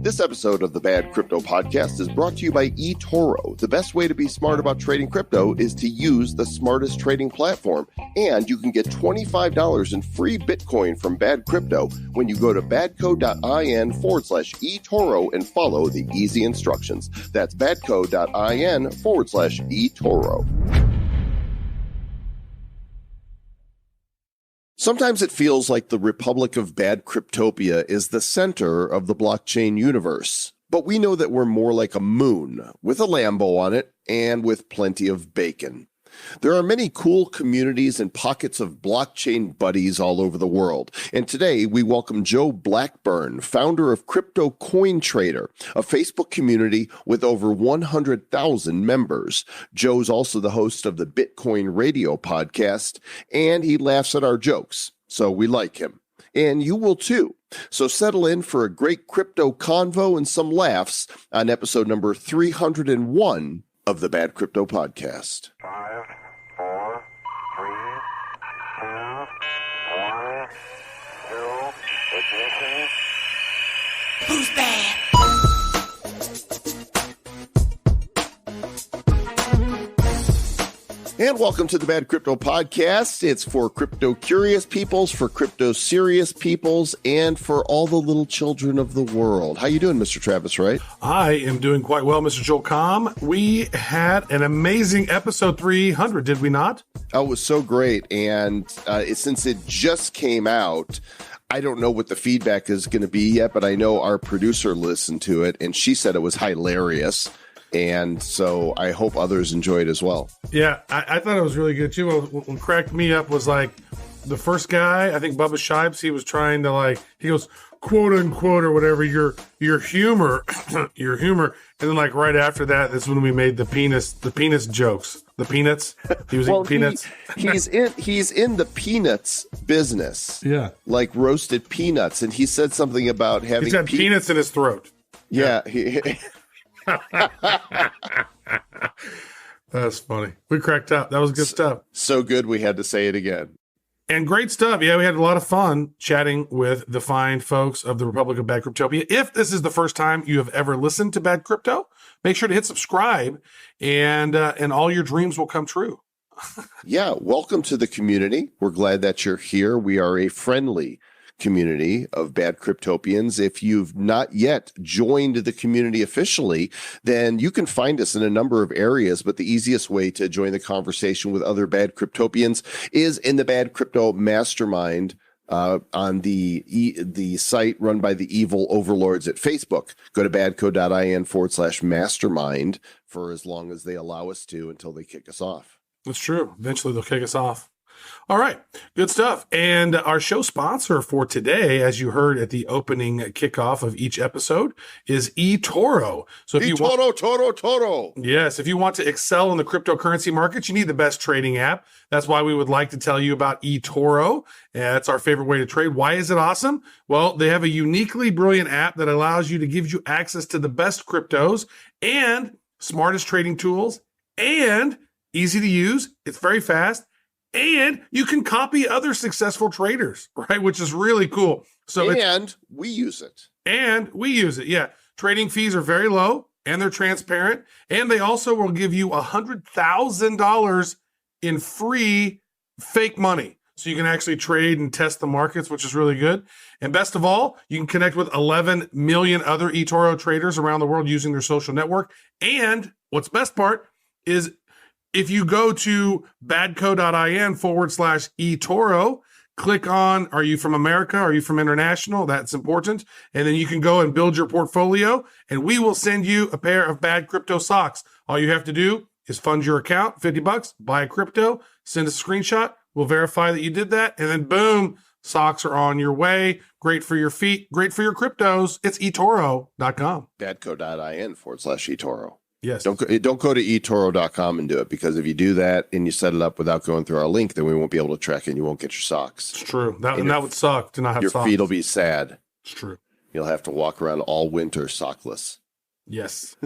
This episode of the Bad Crypto Podcast is brought to you by eToro. The best way to be smart about trading crypto is to use the smartest trading platform. And you can get $25 in free Bitcoin from Bad Crypto when you go to badco.in/eToro and follow the easy instructions. That's badco.in/eToro. Sometimes it feels like the Republic of Bad Cryptopia is the center of the blockchain universe, but we know that we're more like a moon with a lambo on it and with plenty of bacon. There are many cool communities and pockets of blockchain buddies all over the world, and today we welcome Joe Blackburn, founder of Crypto Coin Trader, a Facebook community with over 100,000 members. Joe's also the host of the Bitcoin Radio podcast, and he laughs at our jokes, so we like him. And you will too. So settle in for a great crypto convo and some laughs on episode number 301 of the Bad Crypto Podcast. 5, 4, 3, 2, 1, 0, ignition. Who's bad? And welcome to the Bad Crypto Podcast. It's for crypto curious peoples, for crypto serious peoples, and for all the little children of the world. How you doing, Mr. Travis Wright? I am doing quite well, Mr. Joel Comm. We had an amazing episode 300, did we not? Oh, it was so great. And since it just came out, I don't know what the feedback is going to be yet, but I know our producer listened to it, and she said it was hilarious. And so I hope others enjoy it as well. Yeah, I thought it was really good too. What cracked me up was like the first guy, I think Bubba Shipes, he was trying to he goes, quote unquote, or whatever, your humor, your humor. And then like right after that, that's when we made the penis jokes. The peanuts. He was eating peanuts. He's in the peanuts business. Yeah. Like roasted peanuts. And he said something about having he's got peanuts in his throat. Yeah. That's funny. We cracked up. That was good stuff. So good we had to say it again. And great stuff. Yeah, we had a lot of fun chatting with the fine folks of the Republic of Bad Cryptopia. If this is the first time you have ever listened to Bad Crypto, make sure to hit subscribe, and all your dreams will come true. Yeah, welcome to the community. We're glad that you're here. We are a friendly community of Bad Cryptopians. If you've not yet joined the community officially, then you can find us in a number of areas, but the easiest way to join the conversation with other Bad Cryptopians is in the Bad Crypto Mastermind on the site run by the evil overlords at Facebook. Go to badco.in/mastermind for as long as they allow us to until they kick us off. That's true. Eventually they'll kick us off. All right. Good stuff. And our show sponsor for today, as you heard at the opening kickoff of each episode, is eToro. So if Toro. Yes, if you want to excel in the cryptocurrency markets, you need the best trading app. That's why we would like to tell you about eToro. That's our favorite way to trade. Why is it awesome? Well, they have a uniquely brilliant app that allows you to give you access to the best cryptos and smartest trading tools, and easy to use. It's very fast. And you can copy other successful traders, right? Which is really cool. We use it. Yeah. Trading fees are very low and they're transparent. And they also will give you $100,000 in free fake money. So you can actually trade and test the markets, which is really good. And best of all, you can connect with 11 million other eToro traders around the world using their social network. And what's best part is, if you go to badco.in/eToro, click on, are you from America? Are you from international? That's important. And then you can go and build your portfolio, and we will send you a pair of Bad Crypto socks. All you have to do is fund your account, $50, buy a crypto, send us a screenshot. We'll verify that you did that. And then boom, socks are on your way. Great for your feet. Great for your cryptos. It's eToro.com. Badco.in/eToro. Yes. Don't go to eToro.com and do it, because if you do that and you set it up without going through our link, then we won't be able to track it and you won't get your socks. It's true. That would suck to not have your socks. Your feet will be sad. It's true. You'll have to walk around all winter sockless. Yes.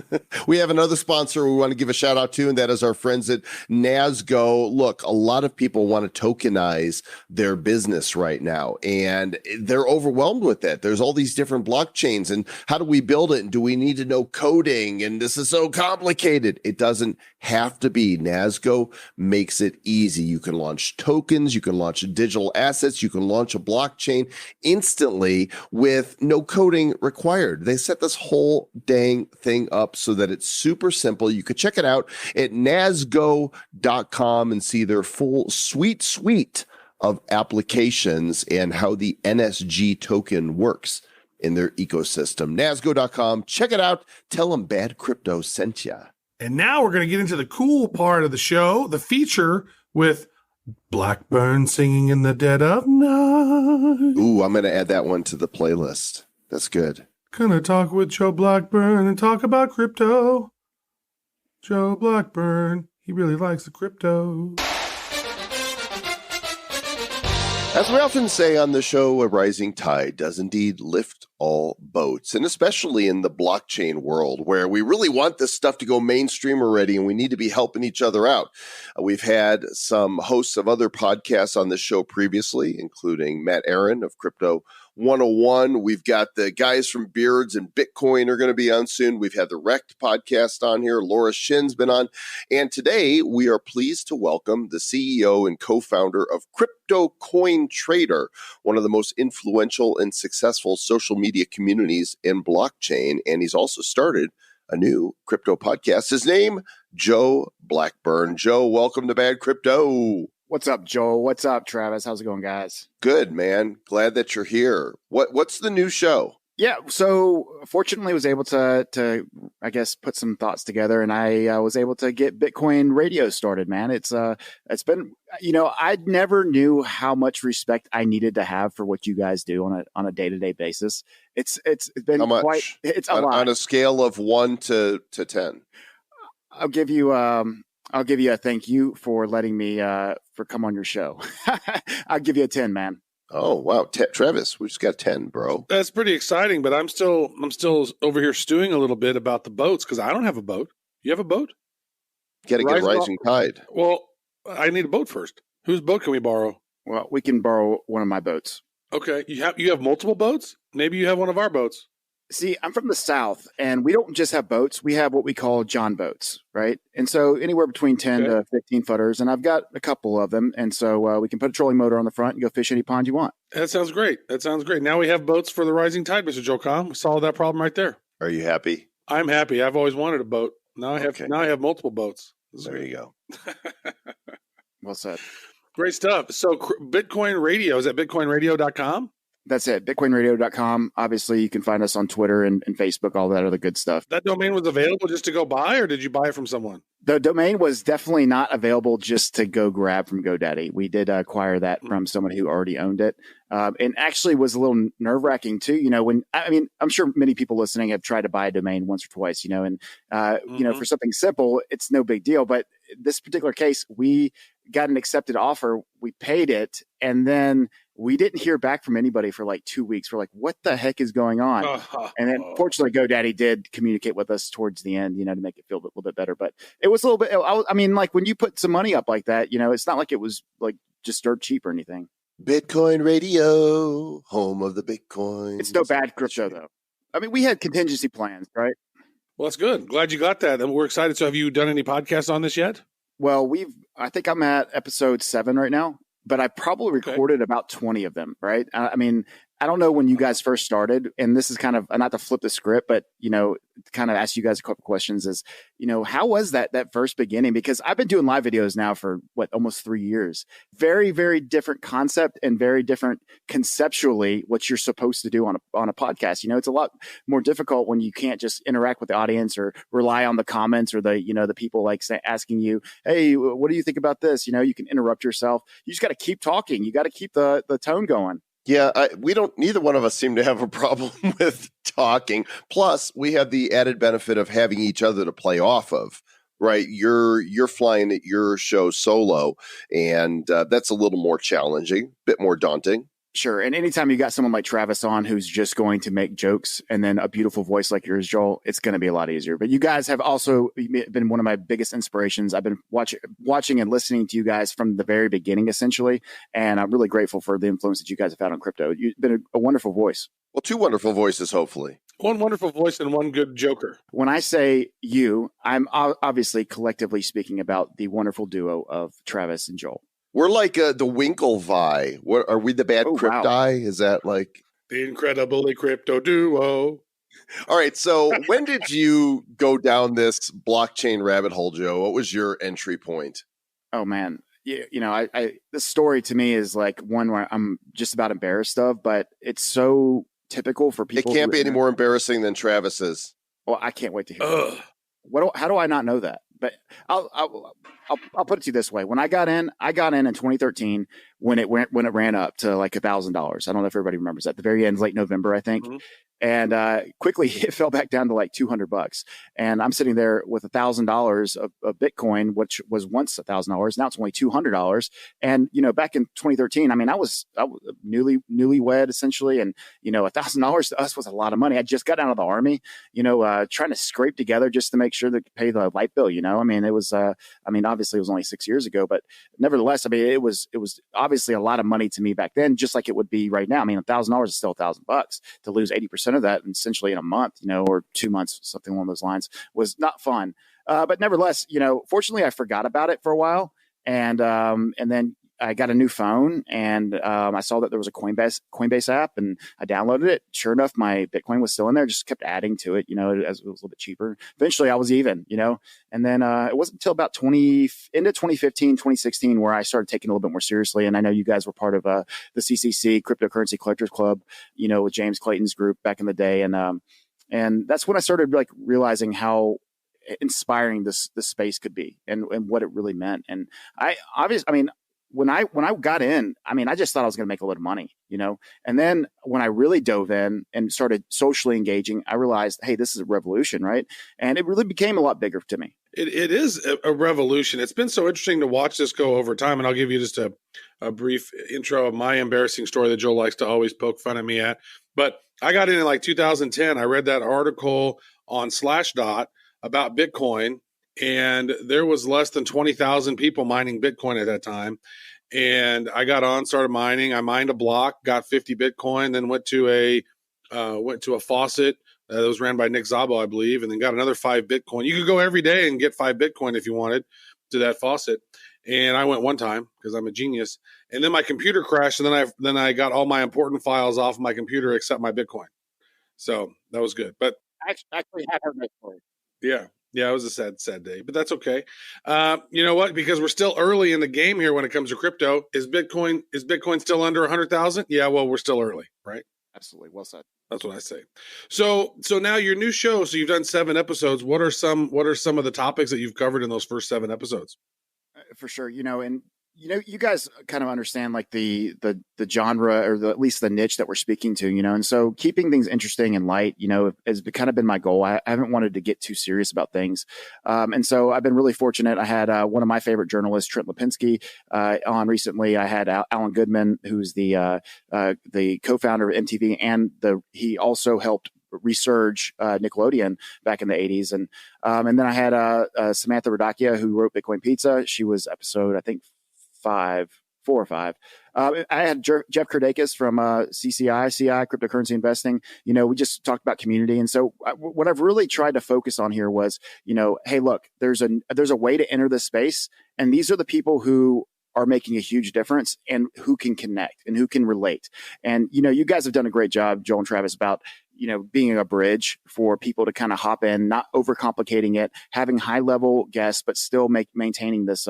We have another sponsor we want to give a shout out to, and that is our friends at NASGO. Look, a lot of people want to tokenize their business right now, and they're overwhelmed with that. There's all these different blockchains, and how do we build it? And do we need to know coding? And this is so complicated. It doesn't have to be. NASGO makes it easy. You can launch tokens, you can launch digital assets, you can launch a blockchain instantly with no coding required. They set this whole dang thing up so that it's super simple. You could check it out at nasgo.com and see their full suite of applications and how the NSG token works in their ecosystem. nasgo.com. Check it out. Tell them Bad Crypto sent you. And now we're going to get into the cool part of the show, the feature with Blackburn singing in the dead of night. Ooh, I'm going to add that one to the playlist. That's good. Gonna talk with Joe Blackburn and talk about crypto. Joe Blackburn, he really likes the crypto. As we often say on the show, a rising tide does indeed lift all boats, and especially in the blockchain world where we really want this stuff to go mainstream already and we need to be helping each other out. We've had some hosts of other podcasts on this show previously, including Matt Aaron of Crypto 101. We've got the guys from Beards and Bitcoin are going to be on soon. We've had the Wrecked podcast on here. Laura Shin's been on. And today we are pleased to welcome the CEO and co-founder of Coin Trader, one of the most influential and successful social media communities in blockchain. And he's also started a new crypto podcast. His name, Joe Blackburn. Joe, welcome to Bad Crypto. What's up, Joel? What's up, Travis? How's it going, guys? Good, man. Glad that you're here. What's the new show? Yeah, so fortunately was able to I guess put some thoughts together, and I was able to get Bitcoin Radio started, man. It's been, I never knew how much respect I needed to have for what you guys do on a day-to-day basis. It's been how much? It's a lot. On a scale of 1 to 10. I'll give you a thank you for letting me for come on your show. I'll give you a 10, man. Oh, wow. Travis, we just got 10, bro. That's pretty exciting, but I'm still over here stewing a little bit about the boats because I don't have a boat. You have a boat? Got to get rising tide. Well, I need a boat first. Whose boat can we borrow? Well, we can borrow one of my boats. Okay. You have multiple boats? Maybe you have one of our boats. See, I'm from the South, and we don't just have boats. We have what we call John boats, right? And so anywhere between 10 to 15 footers, and I've got a couple of them. And so we can put a trolling motor on the front and go fish any pond you want. That sounds great. Now we have boats for the rising tide, Mr. Joe Comm. We solved that problem right there. Are you happy? I'm happy. I've always wanted a boat. Now I have multiple boats. There you go. Well said. Great stuff. So Bitcoin Radio, is at bitcoinradio.com? That's it. Bitcoinradio.com. Obviously, you can find us on Twitter and Facebook, all that other good stuff. That domain was available just to go buy, or did you buy it from someone? The domain was definitely not available just to go grab from GoDaddy. We did acquire that from someone who already owned it. And actually was a little nerve-wracking too. I'm sure many people listening have tried to buy a domain once or twice, and for something simple, it's no big deal. But this particular case, we got an accepted offer, we paid it, and then we didn't hear back from anybody for like 2 weeks. We're like, what the heck is going on? And then fortunately, GoDaddy did communicate with us towards the end, to make it feel a little bit better. But it was a little bit, like when you put some money up like that, it's not like it was like just dirt cheap or anything. Bitcoin Radio, home of the Bitcoin. It's no bad crypto, though. We had contingency plans, right? Well, that's good. Glad you got that. And we're excited. So have you done any podcasts on this yet? Well, I think I'm at episode 7 right now, but I probably recorded about 20 of them, right? I don't know when you guys first started, and this is kind of not to flip the script, but, kind of ask you guys a couple questions is, how was that first beginning? Because I've been doing live videos now for almost 3 years. Very, very different concept and very different conceptually what you're supposed to do on a podcast. It's a lot more difficult when you can't just interact with the audience or rely on the comments or the people asking you, hey, what do you think about this? You can interrupt yourself. You just got to keep talking. You got to keep the tone going. Yeah, neither one of us seem to have a problem with talking. Plus, we have the added benefit of having each other to play off of, right? You're flying at your show solo, and that's a little more challenging, a bit more daunting. Sure. And anytime you got someone like Travis on who's just going to make jokes and then a beautiful voice like yours, Joel, it's going to be a lot easier. But you guys have also been one of my biggest inspirations. I've been watching and listening to you guys from the very beginning, essentially. And I'm really grateful for the influence that you guys have had on crypto. You've been a wonderful voice. Well, two wonderful voices, hopefully. One wonderful voice and one good joker. When I say you, I'm obviously collectively speaking about the wonderful duo of Travis and Joel. We're like the Winklevi. What are we? The bad crypti? Wow. Is that like the incredibly crypto duo? All right. So when did you go down this blockchain rabbit hole, Joe? What was your entry point? Oh man, you know, this story to me is like one where I'm just about embarrassed of, but it's so typical for people. It can't be any more embarrassing than Travis's. Well, I can't wait to hear it. How do I not know that? But I'll put it to you this way: when I got in 2013 when it ran up to like $1,000. I don't know if everybody remembers that. The very end, late November, I think. Mm-hmm. And quickly it fell back down to like $200. And I'm sitting there with $1,000 of Bitcoin, which was once $1,000. Now it's only $200. And, you know, back in 2013, I mean, I was newlywed essentially. And, you know, $1,000 to us was a lot of money. I just got out of the army, you know, trying to scrape together just to make sure to pay the light bill, you know. I mean, it was, obviously it was only 6 years ago, but nevertheless, I mean, it was obviously a lot of money to me back then, just like it would be right now. I mean, $1,000 is still $1,000 to lose 80% of that essentially in a month, you know, or 2 months, something along those lines, was not fun. But nevertheless, you know, fortunately I forgot about it for a while. And then I got a new phone and I saw that there was a Coinbase app and I downloaded it. Sure enough, my Bitcoin was still in there, just kept adding to it, you know, as it was a little bit cheaper. Eventually I was even, you know, and then it wasn't until about into 2015, 2016, where I started taking it a little bit more seriously. And I know you guys were part of the CCC Cryptocurrency Collectors Club, you know, with James Clayton's group back in the day. And that's when I started like realizing how inspiring this space could be and what it really meant. And when I got in, I mean, I just thought I was going to make a lot of money, you know? And then when I really dove in and started socially engaging, I realized, hey, this is a revolution, right? And it really became a lot bigger to me. It is a revolution. It's been so interesting to watch this go over time. And I'll give you just a brief intro of my embarrassing story that Joel likes to always poke fun at me at. But I got in like 2010. I read that article on Slashdot about Bitcoin. And there was less than 20,000 people mining Bitcoin at that time. And I got on, started mining. I mined a block, got 50 Bitcoin, then went to a faucet that was ran by Nick Szabo, I believe, and then got another 5 Bitcoin. You could go every day and get 5 Bitcoin if you wanted to that faucet. And I went one time because I'm a genius. And then my computer crashed, and then I got all my important files off my computer except my Bitcoin. So that was good. But I actually have heard that story. Yeah. Yeah, it was a sad day, but that's okay. You know what? Because we're still early in the game here when it comes to crypto. Is Bitcoin still under 100,000? Yeah, well, we're still early, right? Absolutely. Well said. That's what I say. So now your new show. So you've done 7 episodes. What are some of the topics that you've covered in those first 7 episodes? For sure. You know, and you know, you guys kind of understand like the genre or at least the niche that we're speaking to, you know, and so keeping things interesting and light, you know, has kind of been my goal. I haven't wanted to get too serious about things. And so I've been really fortunate. I had one of my favorite journalists, Trent Lipinski, on recently. I had Alan Goodman, who's the co-founder of MTV, and he also helped resurge Nickelodeon back in the 80s. And then I had Samantha Radacchia, who wrote Bitcoin Pizza. She was episode, I think, 4 or 5. I had Jeff Kerdakis from CI Cryptocurrency Investing. You know, we just talked about community. And so what I've really tried to focus on here was, you know, hey, look, there's a way to enter this space. And these are the people who are making a huge difference and who can connect and who can relate. And, you know, you guys have done a great job, Joel and Travis, about, you know, being a bridge for people to kind of hop in, not overcomplicating it, having high level guests, but still maintaining this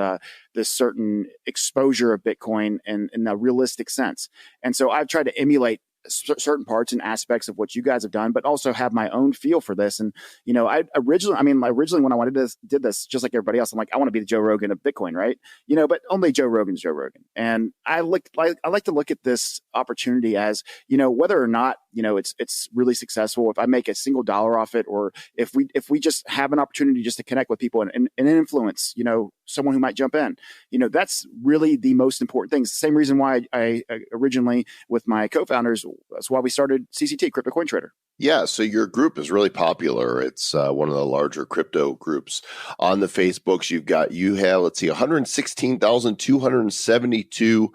certain exposure of Bitcoin in a realistic sense. And so I've tried to emulate certain parts and aspects of what you guys have done, but also have my own feel for this. And, you know, originally when I did this, just like everybody else, I'm like, I want to be the Joe Rogan of Bitcoin, right? You know, but only Joe Rogan's Joe Rogan. And I like to look at this opportunity as, you know, whether or not it's really successful. If I make a single dollar off it, or if we just have an opportunity just to connect with people and influence, someone who might jump in, that's really the most important thing. It's the same reason why I originally with my co-founders, that's why we started CCT, Crypto Coin Trader. Yeah, so your group is really popular. It's one of the larger crypto groups on the Facebooks. You have, let's see, 116,272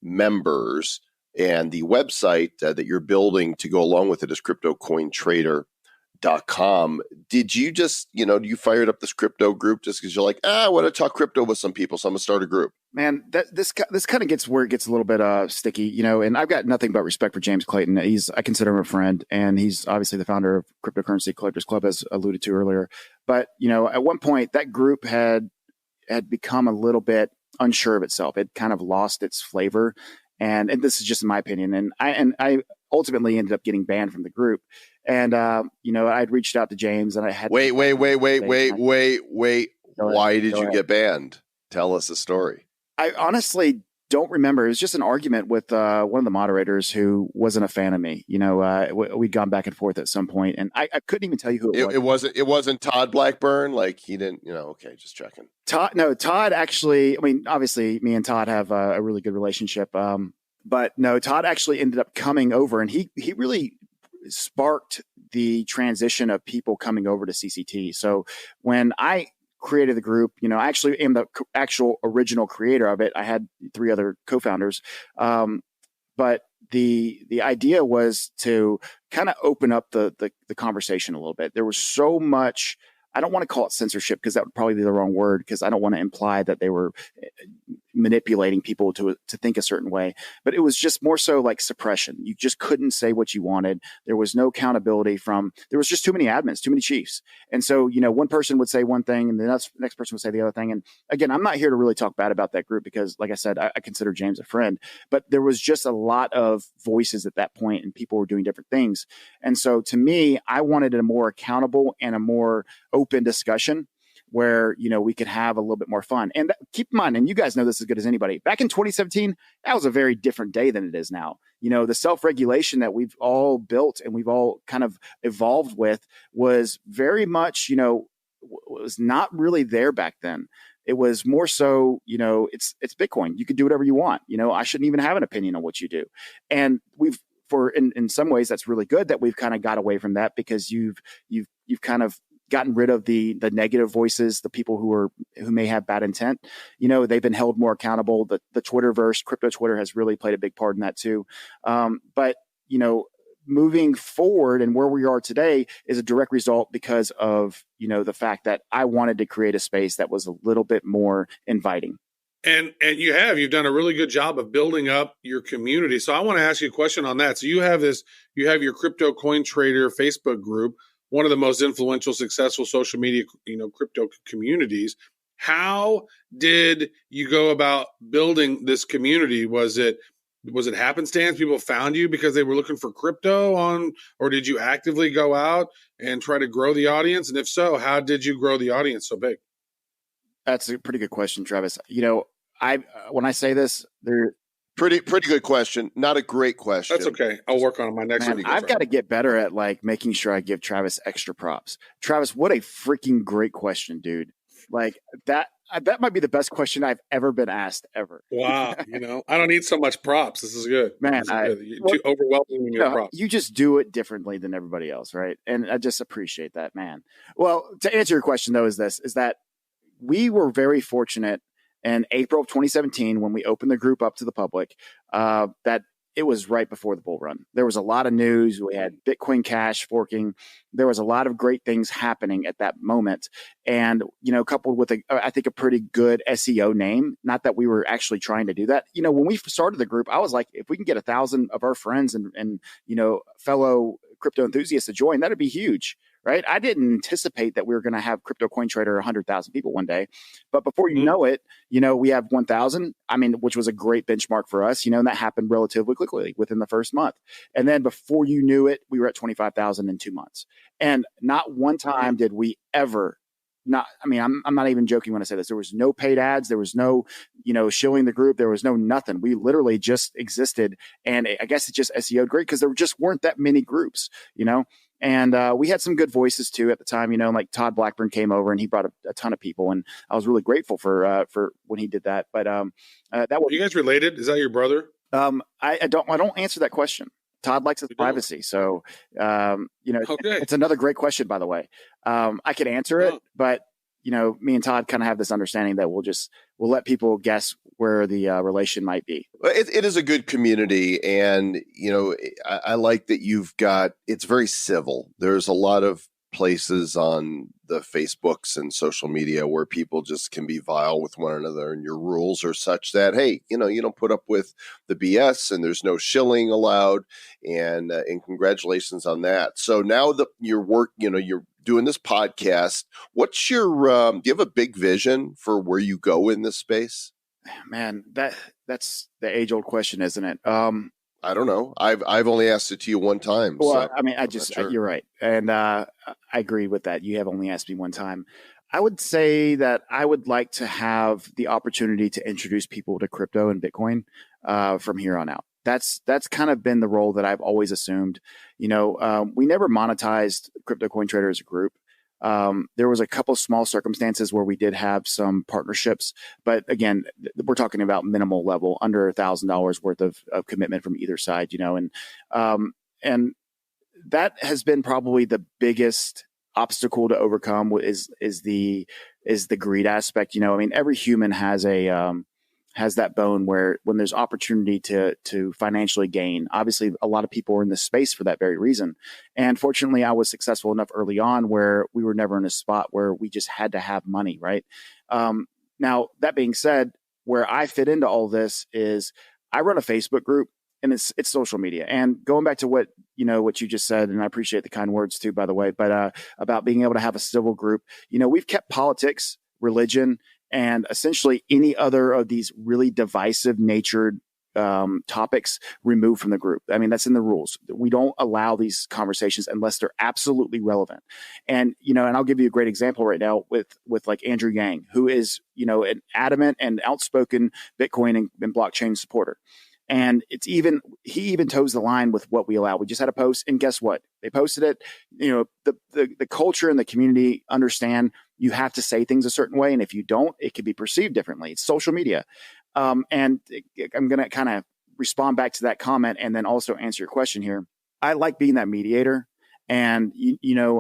members, and the website that you're building to go along with it is CryptoCoinTrader.com. Did you just, you fired up this crypto group just because you're like, I want to talk crypto with some people, so I'm gonna start a group? Man, this kind of gets where it gets a little bit sticky, and I've got nothing but respect for James Clayton. I consider him a friend, and he's obviously the founder of Cryptocurrency Collectors Club, as alluded to earlier. But at one point that group had become a little bit unsure of itself. It kind of lost its flavor, and this is just in my opinion. And I ultimately ended up getting banned from the group. And I'd reached out to James, and I had wait. Why did you get banned? Tell us the story. I honestly don't remember. It was just an argument with one of the moderators who wasn't a fan of me. We'd gone back and forth at some point, and I couldn't even tell you who it was. It wasn't Todd Blackburn. Like, he didn't. Okay, just checking. Todd actually. I mean, obviously, me and Todd have a really good relationship. But no, Todd actually ended up coming over, and he really sparked the transition of people coming over to CCT. So when I created the group, I actually am the actual original creator of it. I had 3 other co-founders. But the idea was to kind of open up the conversation a little bit. There was so much, I don't want to call it censorship, because that would probably be the wrong word, because I don't want to imply that they were manipulating people to think a certain way, but it was just more so like suppression. You just couldn't say what you wanted. There was no accountability there was just too many admins, too many chiefs. And so, one person would say one thing and the next person would say the other thing. And again, I'm not here to really talk bad about that group, because like I said, I consider James a friend, but there was just a lot of voices at that point, and people were doing different things. And so to me, I wanted a more accountable and a more open discussion where, we could have a little bit more fun. And keep in mind, and you guys know this as good as anybody, back in 2017, that was a very different day than it is now. The self-regulation that we've all built and we've all kind of evolved with was very much, was not really there back then. It was more so, it's Bitcoin. You can do whatever you want. I shouldn't even have an opinion on what you do. And in some ways, that's really good that we've kind of got away from that, because you've kind of gotten rid of the negative voices, the people who may have bad intent. They've been held more accountable. The Twitterverse, crypto Twitter, has really played a big part in that too. But moving forward and where we are today is a direct result because of the fact that I wanted to create a space that was a little bit more inviting. And you've done a really good job of building up your community. So I want to ask you a question on that. So you have your Crypto Coin Trader Facebook group, one of the most influential, successful social media, crypto communities. How did you go about building this community? Was it happenstance? People found you because they were looking for crypto or did you actively go out and try to grow the audience? And if so, how did you grow the audience so big? That's a pretty good question, Travis. When I say this, they're pretty good question. Not a great question. That's okay. I'll work on my next one. I've got to get better at making sure I give Travis extra props. Travis, what a freaking great question, dude. That might be the best question I've ever been asked ever. Wow. I don't need so much props. This is good. Man, You're too overwhelming in your props. You just do it differently than everybody else, right? And I just appreciate that, man. Well, to answer your question though, is that we were very fortunate in April of 2017, when we opened the group up to the public, that it was right before the bull run. There was a lot of news. We had Bitcoin Cash forking. There was a lot of great things happening at that moment. And, coupled with I think a pretty good SEO name, not that we were actually trying to do that. When we started the group, I was like, if we can get 1,000 of our friends and fellow crypto enthusiasts to join, that'd be huge. Right. I didn't anticipate that we were going to have Crypto Coin Trader 100,000 people one day. But before you know it, we have 1,000, which was a great benchmark for us, and that happened relatively quickly within the first month. And then before you knew it, we were at 25,000 in 2 months. And not one time did we ever I'm not even joking when I say this. There was no paid ads. There was no, shilling the group. There was no nothing. We literally just existed. And I guess it just SEO'd great because there just weren't that many groups, And we had some good voices too at the time, like Todd Blackburn came over and he brought a ton of people, and I was really grateful for when he did that. But that was. Are you guys related? Is that your brother? I don't answer that question. Todd likes his privacy, so Okay. It's another great question, by the way. I could answer it, but me and Todd kind of have this understanding that we'll let people guess where the relation might be. It is a good community, and I like that it's very civil. There's a lot of places on the Facebooks and social media where people just can be vile with one another, and your rules are such that, hey, you don't put up with the BS, and there's no shilling allowed, and congratulations on that. So now that you're doing this podcast, what's your do you have a big vision for where you go in this space? Man, that's the age-old question, isn't it? I don't know. I've only asked it to you one time. Well, So you're right. And I agree with that. You have only asked me one time. I would say that I would like to have the opportunity to introduce people to crypto and Bitcoin from here on out. That's kind of been the role that I've always assumed. We never monetized Crypto Coin Trader as a group. There was a couple small circumstances where we did have some partnerships, but again, we're talking about minimal level, under $1,000 worth of commitment from either side, and that has been probably the biggest obstacle to overcome is the greed aspect. Every human has that bone where when there's opportunity to financially gain, obviously a lot of people are in this space for that very reason. And fortunately I was successful enough early on where we were never in a spot where we just had to have money. Right. Now that being said, where I fit into all this is I run a Facebook group, and it's social media. And going back to what you just said, and I appreciate the kind words too, by the way, but about being able to have a civil group, we've kept politics, religion, and essentially any other of these really divisive natured topics removed from the group. That's in the rules. We don't allow these conversations unless they're absolutely relevant. And, and I'll give you a great example right now with like Andrew Yang, who is, an adamant and outspoken Bitcoin and blockchain supporter. And he even toes the line with what we allow. We just had a post, and guess what? They posted it. The culture and the community understand you have to say things a certain way, and if you don't, it can be perceived differently. It's social media. And I'm going to kind of respond back to that comment and then also answer your question here. I like being that mediator. And,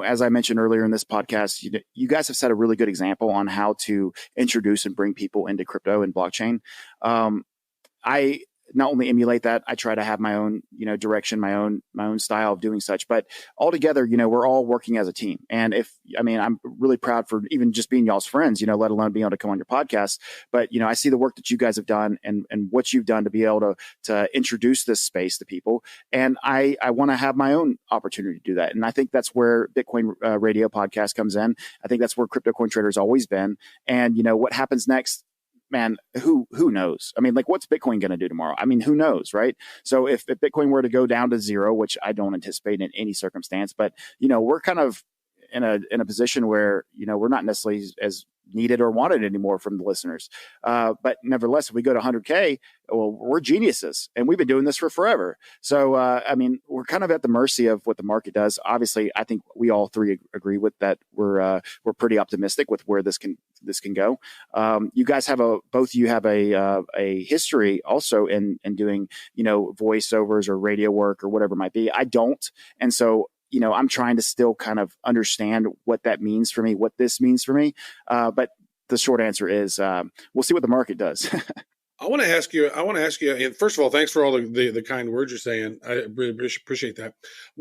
as I mentioned earlier in this podcast, you guys have set a really good example on how to introduce and bring people into crypto and blockchain. I not only emulate that, I try to have my own, direction, my own style of doing such. But altogether, we're all working as a team. And I'm really proud for even just being y'all's friends, let alone being able to come on your podcast. But, I see the work that you guys have done and what you've done to be able to introduce this space to people. And I want to have my own opportunity to do that. And I think that's where Bitcoin Radio podcast comes in. I think that's where Crypto Coin Trader's always been. And, what happens next? Man, who knows? What's Bitcoin going to do tomorrow? Who knows, right? So if Bitcoin were to go down to zero, which I don't anticipate in any circumstance, but we're kind of in a position where we're not necessarily as needed or wanted anymore from the listeners. But nevertheless, if we go to 100K, well, we're geniuses, and we've been doing this for forever. So we're kind of at the mercy of what the market does. Obviously, I think we all three agree with that. We're pretty optimistic with where this can go. You guys both of you have a history also in doing voiceovers or radio work or whatever it might be. I don't, and so I'm trying to still kind of understand what that means for me, what this means for me. But the short answer is we'll see what the market does. I want to ask you, and first of all, thanks for all the kind words you're saying. I really appreciate that.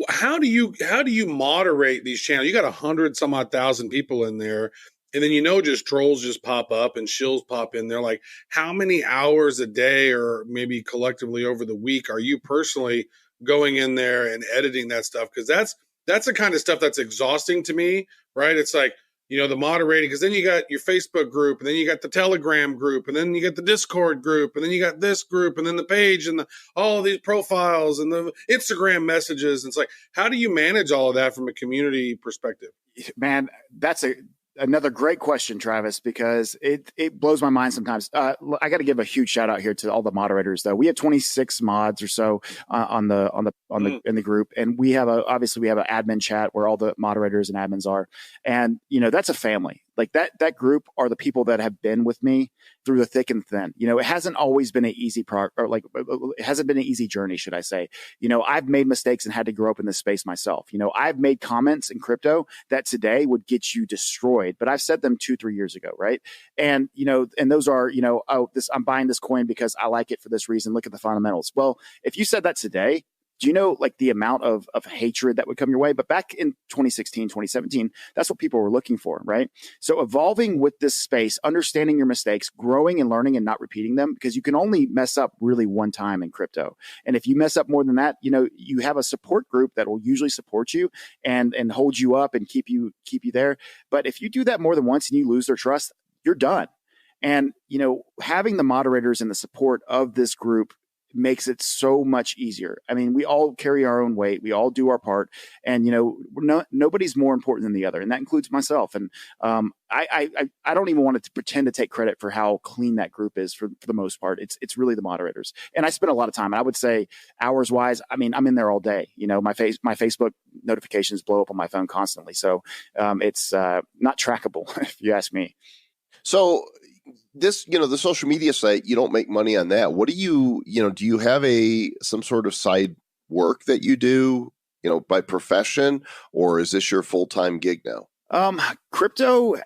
How do you moderate these channels? You got 100 some odd thousand people in there, and then just trolls just pop up and shills pop in there. Like, how many hours a day, or maybe collectively over the week, are you personally going in there and editing that stuff? Because that's the kind of stuff that's exhausting to me, right? It's like, the moderating, because then you got your Facebook group, and then you got the Telegram group, and then you got the Discord group, and then you got this group, and then the page, and all of these profiles, and the Instagram messages. And it's like, how do you manage all of that from a community perspective? Man, that's Another great question, Travis, because it blows my mind sometimes. I got to give a huge shout out here to all the moderators, though. We have 26 mods or so in the group, and we have obviously an admin chat where all the moderators and admins are, and that's a family. Like that group are the people that have been with me through the thick and thin. It hasn't always been an easy it hasn't been an easy journey, should I say. I've made mistakes and had to grow up in this space myself. I've made comments in crypto that today would get you destroyed, but I've said them 2-3 years ago, right? And and those are, I'm buying this coin because I like it for this reason. Look at the fundamentals. Well, if you said that today, do you know like the amount of hatred that would come your way? But back in 2016, 2017, that's what people were looking for, right? So evolving with this space, understanding your mistakes, growing and learning and not repeating them, because you can only mess up really one time in crypto. And if you mess up more than that, you have a support group that will usually support you and hold you up and keep you there. But if you do that more than once and you lose their trust, you're done. And, having the moderators and the support of this group makes it so much easier. I mean, we all carry our own weight. We all do our part, and nobody's more important than the other, and that includes myself. And I don't even want to pretend to take credit for how clean that group is for the most part. It's really the moderators, and I spend a lot of time. And I would say hours wise, I mean, I'm in there all day. My Facebook notifications blow up on my phone constantly, so it's not trackable if you ask me. So this, the social media site, you don't make money on that. What do you have some sort of side work that you do, by profession, or is this your full-time gig now? Crypto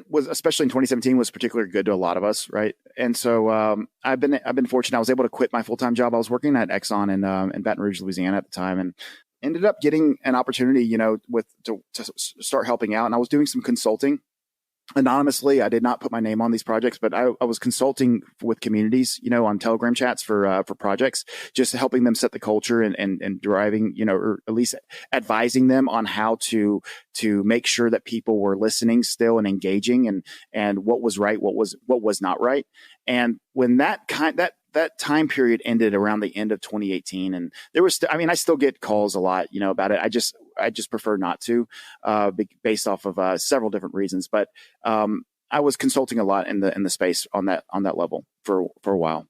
was especially in 2017 was particularly good to a lot of us, right? And so I've been fortunate. I was able to quit my full-time job. I was working at Exxon in Baton Rouge, Louisiana at the time, and ended up getting an opportunity, to start helping out. And I was doing some consulting anonymously. I did not put my name on these projects, but I was consulting with communities, on Telegram chats for projects, just helping them set the culture and driving, or at least advising them on how to make sure that people were listening still and engaging and what was right, what was not right. And when that time period ended around the end of 2018, and there was, I still get calls a lot, about it. I just prefer not to, based off of several different reasons. But I was consulting a lot in the space on that level for a while.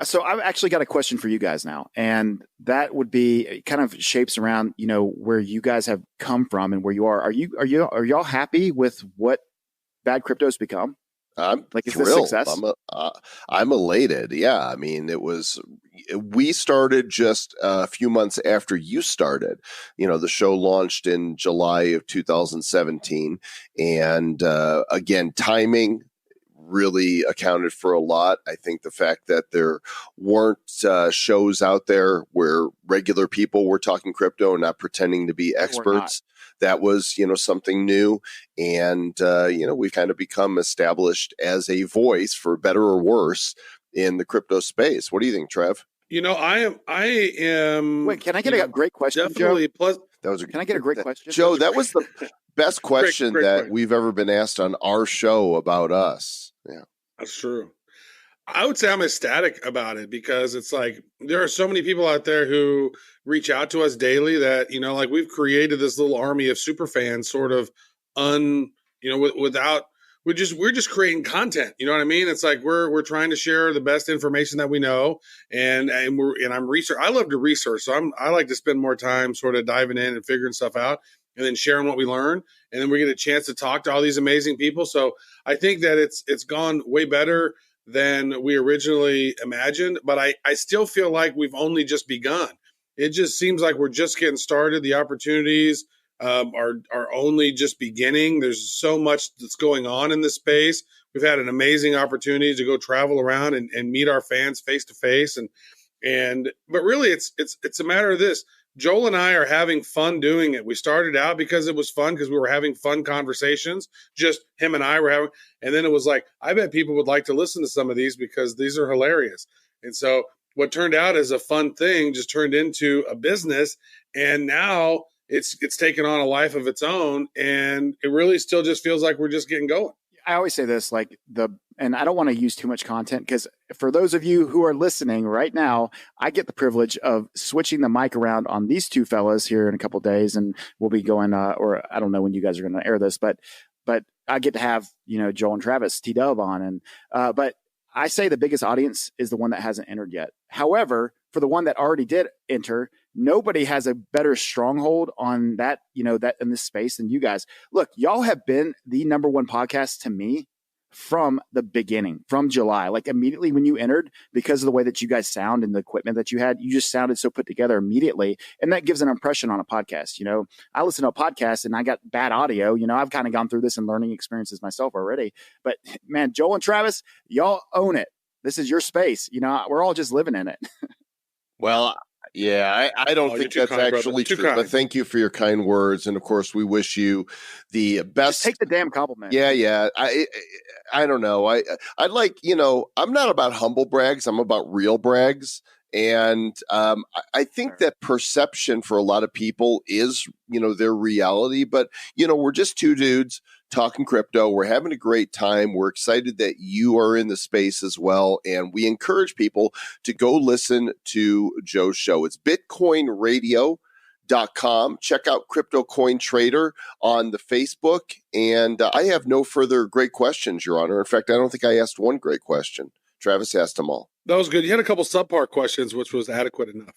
So I've actually got a question for you guys now, and that would be it kind of shapes around where you guys have come from and where you are. Are y'all happy with what Bad Crypto's become? I'm is thrilled. this success? I'm elated. Yeah, I mean, we started just a few months after you started. The show launched in July of 2017, and again, timing really accounted for a lot. I think the fact that there weren't shows out there where regular people were talking crypto and not pretending to be experts. That was, something new. And, we've kind of become established as a voice, for better or worse, in the crypto space. What do you think, Trev? I am. Wait, can I get a great question, definitely Joe? Can I get a great question? Joe, that was the best question that we've ever been asked on our show about us. Yeah, that's true. I would say I'm ecstatic about it because it's like there are so many people out there who reach out to us daily that, we've created this little army of super fans sort of without we're just creating content. You know what I mean? It's like we're trying to share the best information that we know, and I'm research. I love to research, so I like to spend more time sort of diving in and figuring stuff out, and then sharing what we learn, and then we get a chance to talk to all these amazing people. So I think that it's gone way better than we originally imagined, but I still feel like we've only just begun. It just seems like we're just getting started. The opportunities are only just beginning. There's so much that's going on in this space. We've had an amazing opportunity to go travel around and meet our fans face to face, but really it's a matter of this. Joel and I are having fun doing it. We started out because it was fun because we were having fun conversations. Just him and I were having, and then it was like, I bet people would like to listen to some of these because these are hilarious. And so what turned out as a fun thing just turned into a business, and now it's taken on a life of its own, and it really still just feels like we're just getting going. I always say this, and I don't want to use too much content because for those of you who are listening right now, I get the privilege of switching the mic around on these two fellas here in a couple of days, and we'll be going, or I don't know when you guys are going to air this, but but I get to have, Joel and Travis, T-Dub on. And, but I say the biggest audience is the one that hasn't entered yet. However, for the one that already did enter, nobody has a better stronghold on that, that in this space than you guys. Look, y'all have been the number one podcast to me from the beginning, from July, like immediately when you entered, because of the way that you guys sound and the equipment that you had, you just sounded so put together immediately. And that gives an impression on a podcast. I listen to a podcast and I got bad audio. I've kind of gone through this and learning experiences myself already, but man, Joel and Travis, y'all own it. This is your space. We're all just living in it. Well, yeah, I don't think that's kind, actually true, but thank you for your kind words. And of course, we wish you the best. Just take the damn compliment. Yeah. I don't know. I like, I'm not about humble brags. I'm about real brags. And I think that perception for a lot of people is, their reality. But, we're just two dudes talking crypto. We're having a great time. We're excited that you are in the space as well. And we encourage people to go listen to Joe's show. It's bitcoinradio.com. Check out Crypto Coin Trader on the Facebook. And I have no further great questions, Your Honor. In fact, I don't think I asked one great question. Travis asked them all. That was good. You had a couple subpar questions, which was adequate enough.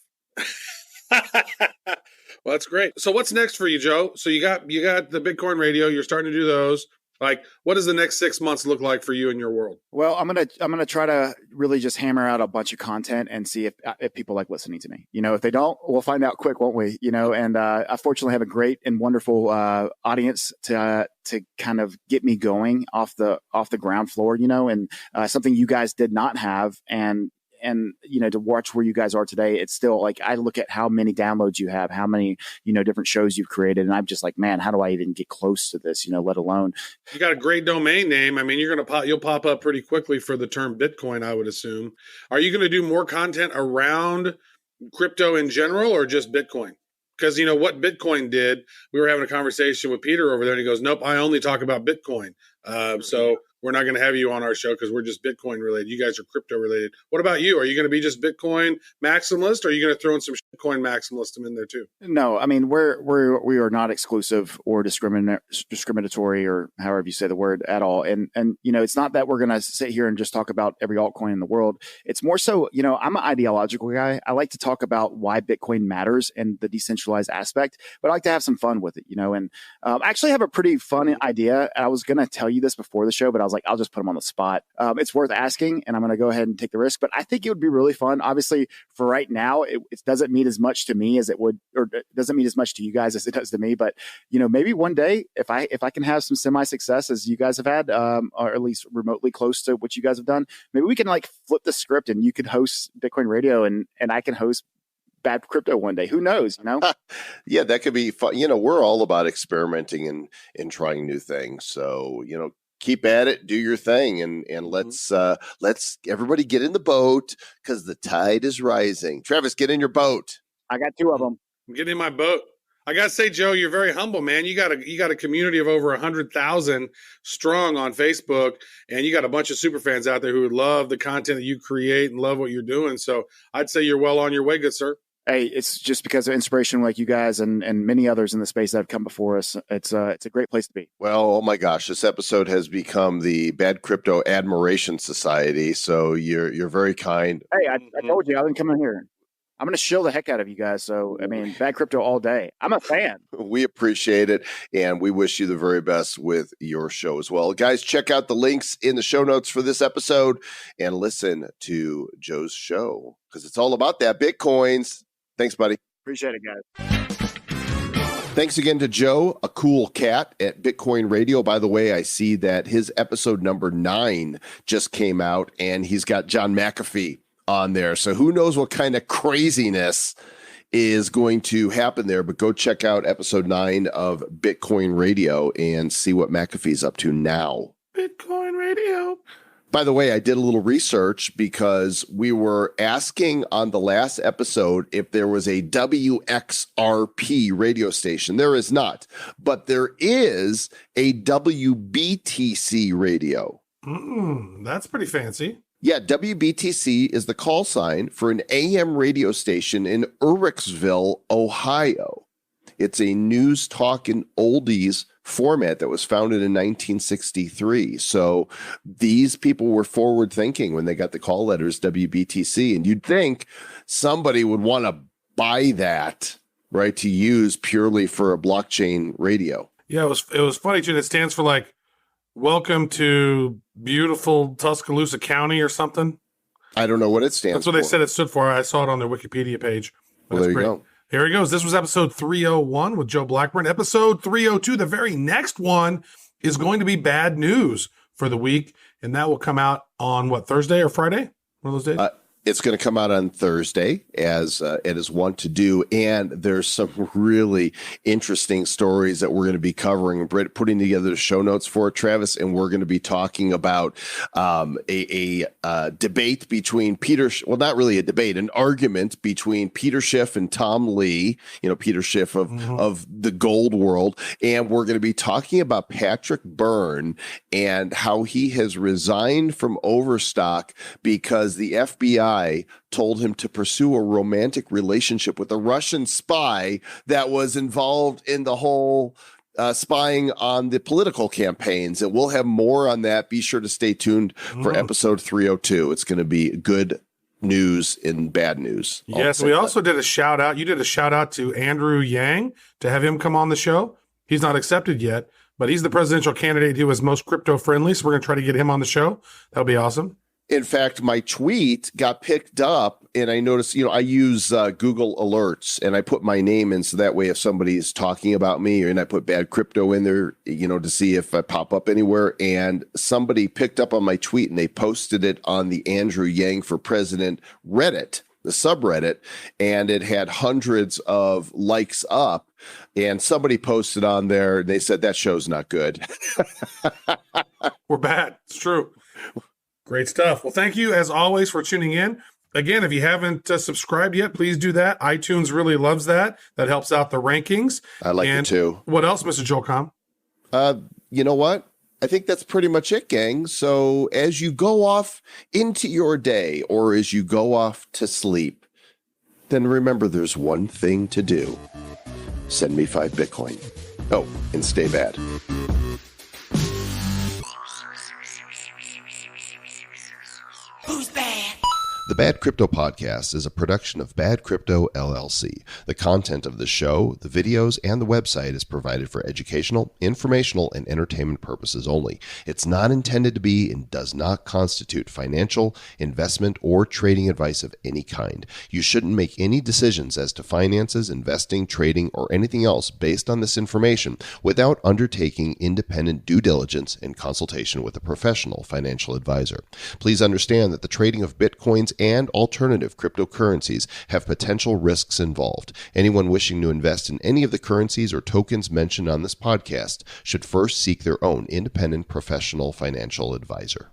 Well, that's great. So what's next for you, Joe? So you got the Bitcoin radio. You're starting to do those. Like, what does the next 6 months look like for you in your world? Well, I'm gonna try to really just hammer out a bunch of content and see if people like listening to me. If they don't, we'll find out quick, won't we? And I fortunately have a great and wonderful audience to kind of get me going off the ground floor. And something you guys did not have, and to watch where you guys are today, it's still like, I look at how many downloads you have, how many, different shows you've created. And I'm just like, man, how do I even get close to this, let alone. You got a great domain name. I mean, you'll pop up pretty quickly for the term Bitcoin, I would assume. Are you going to do more content around crypto in general or just Bitcoin? Because what Bitcoin did, we were having a conversation with Peter over there and he goes, nope, I only talk about Bitcoin. So we're not going to have you on our show because we're just Bitcoin related. You guys are crypto related. What about you? Are you going to be just Bitcoin maximalist or are you going to throw in some shitcoin maximalism in there too? No, I mean, we are not exclusive or discriminatory or however you say the word at all. And it's not that we're going to sit here and just talk about every altcoin in the world. It's more so, I'm an ideological guy. I like to talk about why Bitcoin matters and the decentralized aspect, but I like to have some fun with it, and I actually have a pretty fun idea. I was going to tell you this before the show, but I was like, I'll just put them on the spot. It's worth asking, and I'm going to go ahead and take the risk. But I think it would be really fun. Obviously, for right now, it doesn't mean as much to me as it would, or it doesn't mean as much to you guys as it does to me. But maybe one day, if I can have some semi-success as you guys have had, or at least remotely close to what you guys have done, maybe we can like flip the script, and you could host Bitcoin Radio, and I can host Bad Crypto one day. Who knows? Yeah, that could be fun. We're all about experimenting and trying new things. So keep at it, do your thing, and let's everybody get in the boat because the tide is rising. Travis, get in your boat. I got two of them. I'm getting in my boat. I gotta say, Joe, you're very humble, man. You got a community of over 100,000 strong on Facebook, and you got a bunch of super fans out there who would love the content that you create and love what you're doing. So I'd say you're well on your way, good sir. Hey, it's just because of inspiration like you guys and many others in the space that have come before us. It's a great place to be. Well, oh my gosh, this episode has become the Bad Crypto Admiration Society. So you're very kind. Hey, I told you I didn't come in here. I'm going to shill the heck out of you guys. So, I mean, Bad Crypto all day. I'm a fan. We appreciate it, and we wish you the very best with your show as well. Guys, check out the links in the show notes for this episode and listen to Joe's show because it's all about that Bitcoins. Thanks, buddy. Appreciate it, guys. Thanks again to Joe, a cool cat at Bitcoin Radio. By the way, I see that his episode number 9 just came out, and he's got John McAfee on there. So who knows what kind of craziness is going to happen there, but go check out episode 9 of Bitcoin Radio and see what McAfee's up to now. Bitcoin Radio. By the way, I did a little research because we were asking on the last episode if there was a WXRP radio station. There is not, but there is a WBTC radio. That's pretty fancy. Yeah, WBTC is the call sign for an AM radio station in Ericksville, Ohio. It's a news, talk, and oldies format that was founded in 1963. So these people were forward thinking when they got the call letters WBTC, and you'd think somebody would want to buy that, right, to use purely for a blockchain radio. Yeah, it was funny too. It stands for like "Welcome to beautiful Tuscaloosa County" or something. I don't know what it stands for. That's what they said it stood for. I saw it on their Wikipedia page. Well, there you go. Here he goes. This was episode 301 with Joe Blackburn. Episode 302, the very next one, is going to be bad news for the week, and that will come out on what, Thursday or Friday? One of those days? It's going to come out on Thursday, as it is wont to do, and there's some really interesting stories that we're going to be covering. Britt putting together the show notes for it, Travis, and we're going to be talking about a debate between well, not really a debate, an argument between Peter Schiff and Tom Lee. You know, Peter Schiff of the gold world, and we're going to be talking about Patrick Byrne and how he has resigned from Overstock because the FBI told him to pursue a romantic relationship with a Russian spy that was involved in the whole spying on the political campaigns. And we'll have more on that. Be sure to stay tuned for episode 302. It's going to be good news and bad news. Yes, we also did a shout out. You did a shout out to Andrew Yang to have him come on the show. He's not accepted yet, but he's the presidential candidate who is most crypto friendly. So we're going to try to get him on the show. That'll be awesome. In fact, my tweet got picked up, and I noticed, I use Google Alerts, and I put my name in so that way if somebody's talking about me, and I put bad crypto in there, to see if I pop up anywhere, and somebody picked up on my tweet, and they posted it on the Andrew Yang for President Reddit, the subreddit, and it had hundreds of likes up, and somebody posted on there, and they said, that show's not good. We're bad. It's true. Great stuff. Well, thank you, as always, for tuning in. Again, if you haven't subscribed yet, please do that. iTunes really loves that. That helps out the rankings. I like it, too. What else, Mr. Joel Comm? You know what? I think that's pretty much it, gang. So as you go off into your day or as you go off to sleep, then remember there's one thing to do. Send me 5 Bitcoin. Oh, and stay bad. Who's bad? The Bad Crypto Podcast is a production of Bad Crypto LLC. The content of the show, the videos, and the website is provided for educational, informational, and entertainment purposes only. It's not intended to be and does not constitute financial, investment, or trading advice of any kind. You shouldn't make any decisions as to finances, investing, trading, or anything else based on this information without undertaking independent due diligence and consultation with a professional financial advisor. Please understand that the trading of Bitcoins and alternative cryptocurrencies have potential risks involved. Anyone wishing to invest in any of the currencies or tokens mentioned on this podcast should first seek their own independent professional financial advisor.